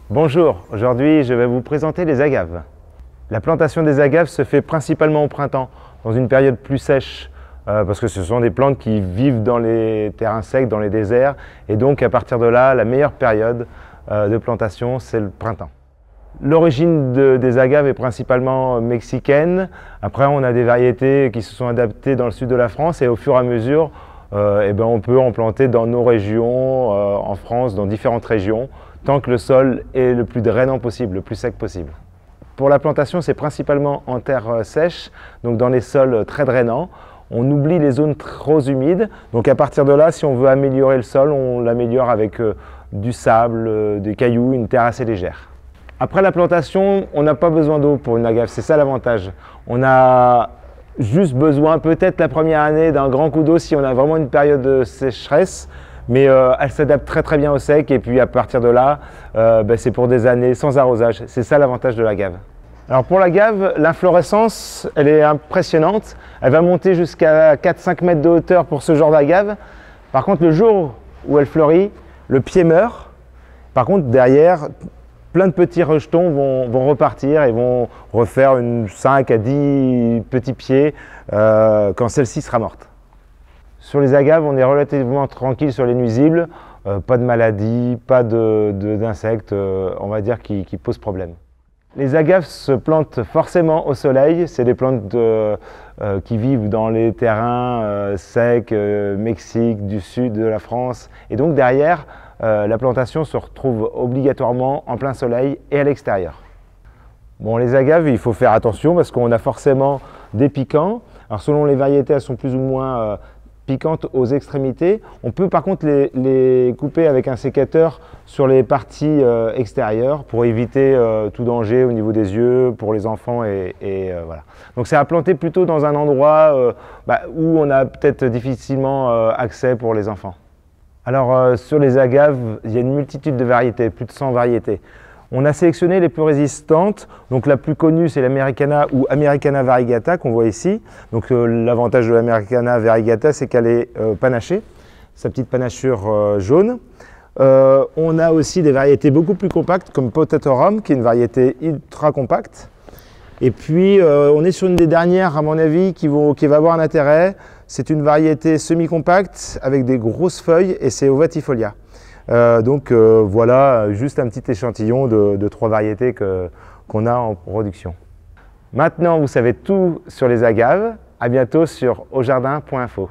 Bonjour, aujourd'hui je vais vous présenter les agaves. La plantation des agaves se fait principalement au printemps, dans une période plus sèche, parce que ce sont des plantes qui vivent dans les terrains secs, dans les déserts, et donc à partir de là, la meilleure période de plantation, c'est le printemps. L'origine des agaves est principalement mexicaine. Après, on a des variétés qui se sont adaptées dans le sud de la France, et au fur et à mesure, on peut en planter dans nos régions, en France, dans différentes régions, tant que le sol est le plus drainant possible, le plus sec possible. Pour la plantation, c'est principalement en terre sèche, donc dans les sols très drainants. On oublie les zones trop humides, donc à partir de là, si on veut améliorer le sol, on l'améliore avec du sable, des cailloux, une terre assez légère. Après la plantation, on n'a pas besoin d'eau pour une agave, c'est ça l'avantage. On a juste besoin, peut-être la première année, d'un grand coup d'eau si on a vraiment une période de sécheresse, mais elle s'adapte très bien au sec, et puis à partir de là, c'est pour des années sans arrosage. C'est ça l'avantage de l'agave. Alors pour l'agave, l'inflorescence, elle est impressionnante. Elle va monter jusqu'à 4-5 mètres de hauteur pour ce genre d'agave. Par contre, le jour où elle fleurit, le pied meurt. Par contre, derrière, plein de petits rejetons vont repartir et vont refaire une 5 à 10 petits pieds quand celle-ci sera morte. Sur les agaves, on est relativement tranquille sur les nuisibles, pas de maladies, pas d'insectes, on va dire, qui posent problème. Les agaves se plantent forcément au soleil, c'est des plantes qui vivent dans les terrains secs, Mexique, du sud de la France, et donc derrière, la plantation se retrouve obligatoirement en plein soleil et à l'extérieur. Bon, les agaves, il faut faire attention parce qu'on a forcément des piquants. Alors selon les variétés, elles sont plus ou moins piquantes aux extrémités. On peut par contre les couper avec un sécateur sur les parties extérieures pour éviter tout danger au niveau des yeux pour les enfants voilà. Donc c'est à planter plutôt dans un endroit où on a peut-être difficilement accès pour les enfants. Alors sur les agaves, il y a une multitude de variétés, plus de 100 variétés. On a sélectionné les plus résistantes, donc la plus connue c'est l'Americana ou Americana variegata qu'on voit ici. Donc l'avantage de l'Americana variegata c'est qu'elle est panachée, sa petite panachure jaune. On a aussi des variétés beaucoup plus compactes comme Potatorum qui est une variété ultra compacte. Et puis on est sur une des dernières à mon avis qui va avoir un intérêt. C'est une variété semi-compacte avec des grosses feuilles et c'est Ovatifolia. Voilà juste un petit échantillon de 3 variétés qu'on a en production. Maintenant, vous savez tout sur les agaves. À bientôt sur aujardin.info.